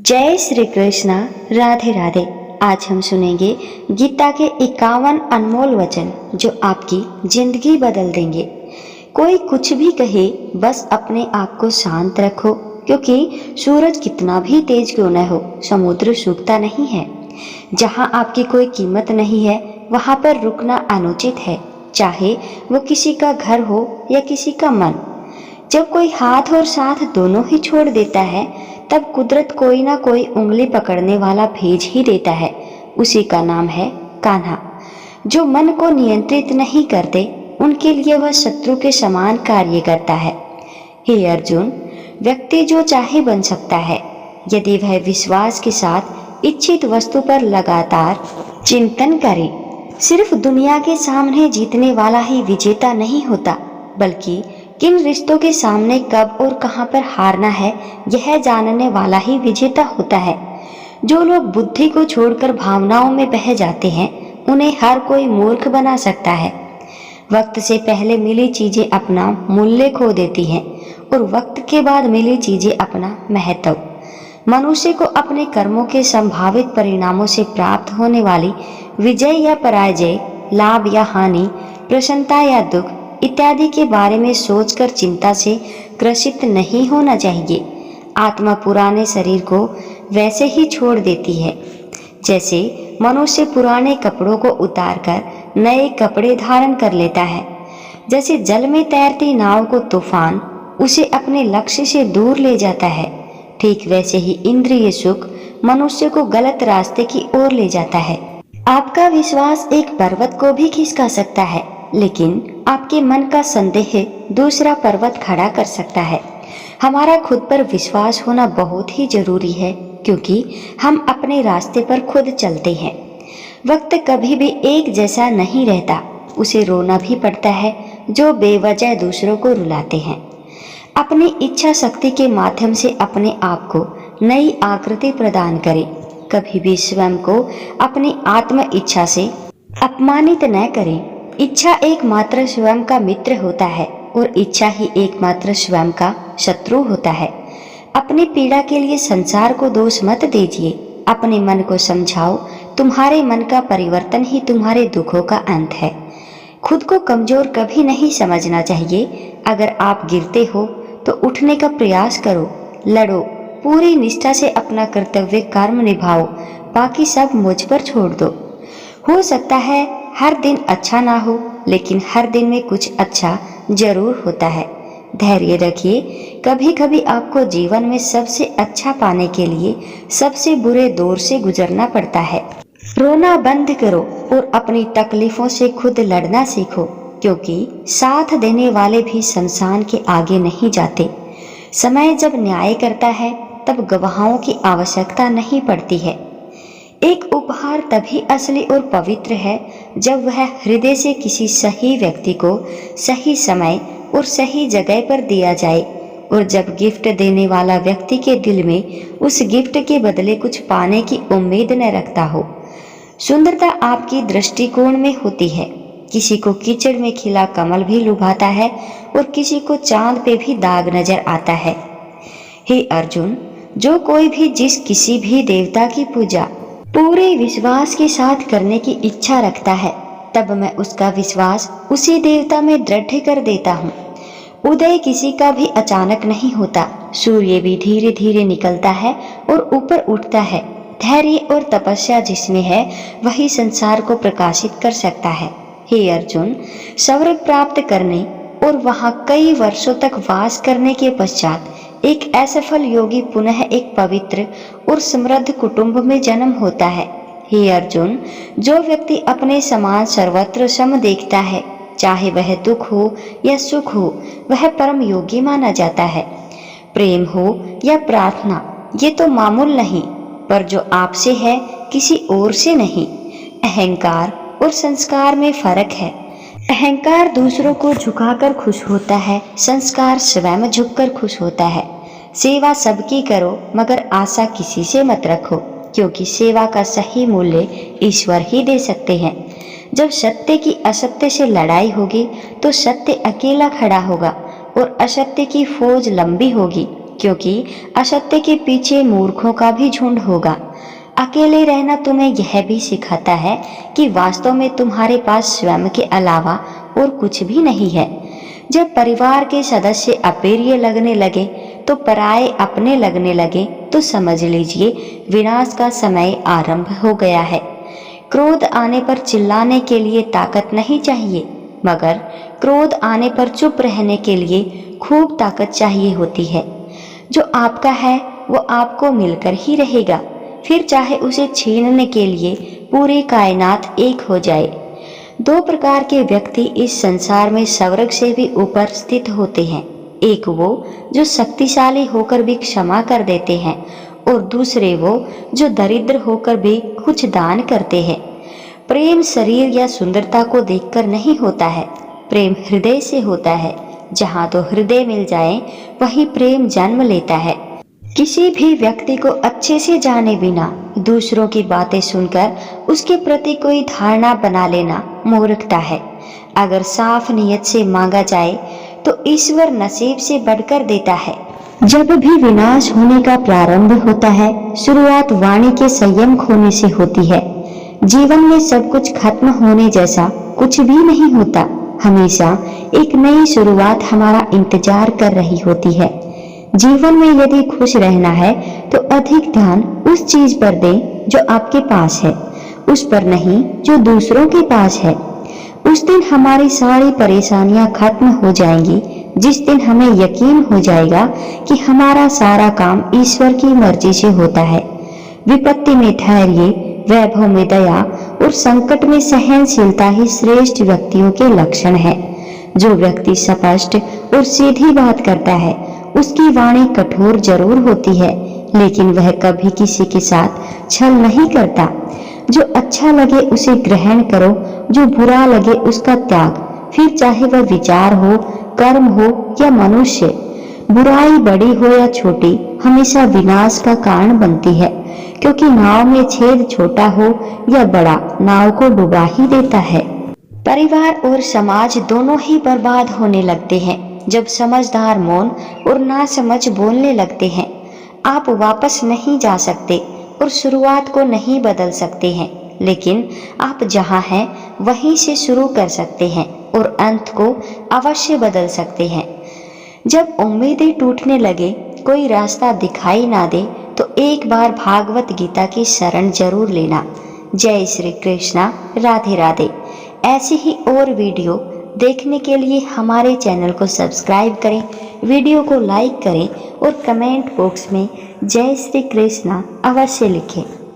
जय श्री कृष्णा। राधे राधे। आज हम सुनेंगे गीता के 51 अनमोल वचन जो आपकी जिंदगी बदल देंगे। कोई कुछ भी कहे, बस अपने आप को शांत रखो, क्योंकि सूरज कितना भी तेज क्यों न हो, समुद्र सूखता नहीं है। जहाँ आपकी कोई कीमत नहीं है, वहाँ पर रुकना अनुचित है, चाहे वो किसी का घर हो या किसी का मन। जब कोई हाथ और साथ दोनों ही छोड़ देता है, तब कुदरत कोई ना कोई उंगली पकड़ने वाला भेज ही देता है। उसी का नाम है कान्हा। जो मन को नियंत्रित नहीं करते, उनके लिए वह शत्रु के समान कार्य करता है। हे अर्जुन, व्यक्ति जो चाहे बन सकता है, यदि वह विश्वास के साथ इच्छित वस्तु पर लगातार चिंतन करे। सिर्फ दुनिया के सामने जीतने वाला ही विजेता नहीं होता, बल्कि किन रिश्तों के सामने कब और कहां पर हारना है, यह जानने वाला ही विजेता होता है। जो लोग बुद्धि को छोड़कर भावनाओं में बह जाते हैं, उन्हें हर कोई मूर्ख बना सकता है। वक्त से पहले मिली चीजें अपना मूल्य खो देती हैं और वक्त के बाद मिली चीजें अपना महत्व। मनुष्य को अपने कर्मों के संभावित परिणामों से प्राप्त होने वाली विजय या पराजय, लाभ या हानि, प्रसन्नता या दुख इत्यादि के बारे में सोचकर चिंता से ग्रसित नहीं होना चाहिए। आत्मा पुराने शरीर को वैसे ही छोड़ देती है जैसे मनुष्य पुराने कपड़ों को उतारकर नए कपड़े धारण कर लेता है। जैसे जल में तैरती नाव को तूफान उसे अपने लक्ष्य से दूर ले जाता है, ठीक वैसे ही इंद्रिय सुख मनुष्य को गलत रास्ते की ओर ले जाता है। आपका विश्वास एक पर्वत को भी खिसका सकता है, लेकिन आपके मन का संदेह दूसरा पर्वत खड़ा कर सकता है। हमारा खुद पर विश्वास होना बहुत ही जरूरी है, क्योंकि हम अपने रास्ते पर खुद चलते हैं। वक्त कभी भी एक जैसा नहीं रहता, उसे रोना भी पड़ता है जो बेवजह दूसरों को रुलाते हैं। अपनी इच्छा शक्ति के माध्यम से अपने आप को नई आकृति प्रदान करें। कभी भी स्वयं को अपनी आत्म इच्छा से अपमानित न करें। इच्छा एकमात्र स्वयं का मित्र होता है और इच्छा ही एकमात्र स्वयं का शत्रु होता है। अपनी पीड़ा के लिए संसार को दोष मत दीजिए। अपने मन को समझाओ, तुम्हारे मन का परिवर्तन ही तुम्हारे दुखों का अंत है। खुद को कमजोर कभी नहीं समझना चाहिए। अगर आप गिरते हो तो उठने का प्रयास करो, लड़ो, पूरी निष्ठा से अपना कर्तव्य कर्म निभाओ, बाकी सब मुझ पर छोड़ दो। हो सकता है हर दिन अच्छा ना हो, लेकिन हर दिन में कुछ अच्छा जरूर होता है। धैर्य रखिए। कभी कभी आपको जीवन में सबसे अच्छा पाने के लिए सबसे बुरे दौर से गुजरना पड़ता है। रोना बंद करो और अपनी तकलीफों से खुद लड़ना सीखो, क्योंकि साथ देने वाले भी शमशान के आगे नहीं जाते। समय जब न्याय करता है, तब गवाहों की आवश्यकता नहीं पड़ती है। एक उपहार तभी असली और पवित्र है जब वह हृदय से किसी सही व्यक्ति को सही समय और सही जगह पर दिया जाए, और जब गिफ्ट देने वाला व्यक्ति के दिल में उस गिफ्ट के बदले कुछ पाने की उम्मीद न रखता हो। सुंदरता आपकी दृष्टिकोण में होती है। किसी को कीचड़ में खिला कमल भी लुभाता है और किसी को चांद पे भी दाग नजर आता है। हे अर्जुन, जो कोई भी जिस किसी भी देवता की पूजा पूरे विश्वास के साथ करने की इच्छा रखता है, तब मैं उसका विश्वास उसी देवता में दृढ़ कर देता हूँ। उदय किसी का भी अचानक नहीं होता। सूर्य भी धीरे धीरे निकलता है और ऊपर उठता है। धैर्य और तपस्या जिसमें है, वही संसार को प्रकाशित कर सकता है। हे अर्जुन, स्वर्ग प्राप्त करने और वहाँ कई वर्षों तक वास करने के पश्चात एक असफल योगी पुनः एक पवित्र और समृद्ध कुटुंब में जन्म होता है। हे अर्जुन, जो व्यक्ति अपने समान सर्वत्र सम देखता है, चाहे वह दुख हो या सुख हो, वह परम योगी माना जाता है। प्रेम हो या प्रार्थना, ये तो मामूल नहीं, पर जो आपसे है, किसी और से नहीं। अहंकार और संस्कार में फर्क है। अहंकार दूसरों को झुकाकर खुश होता है, संस्कार स्वयं झुककर खुश होता है। सेवा सबकी करो, मगर आशा किसी से मत रखो, क्योंकि सेवा का सही मूल्य ईश्वर ही दे सकते हैं। जब सत्य की असत्य से लड़ाई होगी, तो सत्य अकेला खड़ा होगा और असत्य की फौज लंबी होगी। क्योंकि असत्य के पीछे मूर्खों का भी झुंड होगा। अकेले रहना तुम्हें यह भी सिखाता है कि वास्तव में तुम्हारे पास स्वयं के अलावा और कुछ भी नहीं है। जब परिवार के सदस्य अप्रिय लगने लगे तो पराये अपने लगने लगे तो समझ लीजिए विनाश का समय आरंभ हो गया है। क्रोध आने पर चिल्लाने के लिए ताकत नहीं चाहिए, मगर क्रोध आने पर चुप रहने के लिए खूब ताकत चाहिए होती है। जो आपका है वो आपको मिलकर ही रहेगा, फिर चाहे उसे छीनने के लिए पूरी कायनात एक हो जाए। दो प्रकार के व्यक्ति इस संसार में स्वर्ग से भी ऊपर स्थित होते हैं। एक वो जो शक्तिशाली होकर भी क्षमा कर देते हैं और दूसरे वो जो दरिद्र होकर भी कुछ दान करते हैं। प्रेम शरीर या सुंदरता को देखकर नहीं होता है, प्रेम हृदय से होता है। जहाँ तो हृदय मिल जाए वहीं प्रेम जन्म लेता है। किसी भी व्यक्ति को अच्छे से जाने बिना दूसरों की बातें सुनकर उसके प्रति कोई धारणा बना लेना मूर्खता है। अगर साफ नियत से मांगा जाए तो ईश्वर नसीब से बढ़कर देता है। जब भी विनाश होने का प्रारंभ होता है, शुरुआत वाणी के संयम खोने से होती है। जीवन में सब कुछ खत्म होने जैसा कुछ भी नहीं होता। हमेशा एक नई शुरुआत हमारा इंतजार कर रही होती है। जीवन में यदि खुश रहना है तो अधिक ध्यान उस चीज पर दें जो आपके पास है, उस पर नहीं जो दूसरों के पास है। उस दिन हमारी सारी परेशानियां खत्म हो जाएंगी, जिस दिन हमें यकीन हो जाएगा कि हमारा सारा काम ईश्वर की मर्जी से होता है। विपत्ति में धैर्य, वैभव में दया और संकट में सहनशीलता ही श्रेष्ठ व्यक्तियों के लक्षण है। जो व्यक्ति स्पष्ट और सीधी बात करता है उसकी वाणी कठोर जरूर होती है, लेकिन वह कभी किसी के साथ छल नहीं करता। जो अच्छा लगे उसे ग्रहण करो, जो बुरा लगे उसका त्याग, फिर चाहे वह विचार हो, कर्म हो या मनुष्य। बुराई बड़ी हो या छोटी हमेशा विनाश का कारण बनती है, क्योंकि नाव में छेद छोटा हो या बड़ा नाव को डुबा ही देता है। परिवार और समाज दोनों ही बर्बाद होने लगते हैं जब समझदार मौन और नासमझ बोलने लगते हैं। आप वापस नहीं जा सकते और शुरुआत को नहीं बदल सकते हैं, लेकिन आप जहां हैं वहीं से शुरू कर सकते हैं और अंत को अवश्य बदल सकते हैं। जब उम्मीदें टूटने लगे, कोई रास्ता दिखाई ना दे, तो एक बार भागवत गीता की शरण जरूर लेना। जय श्री कृष्णा, राधे राधे। ऐसी ही और वीडियो देखने के लिए हमारे चैनल को सब्सक्राइब करें, वीडियो को लाइक करें और कमेंट बॉक्स में जय श्री कृष्णा अवश्य लिखें।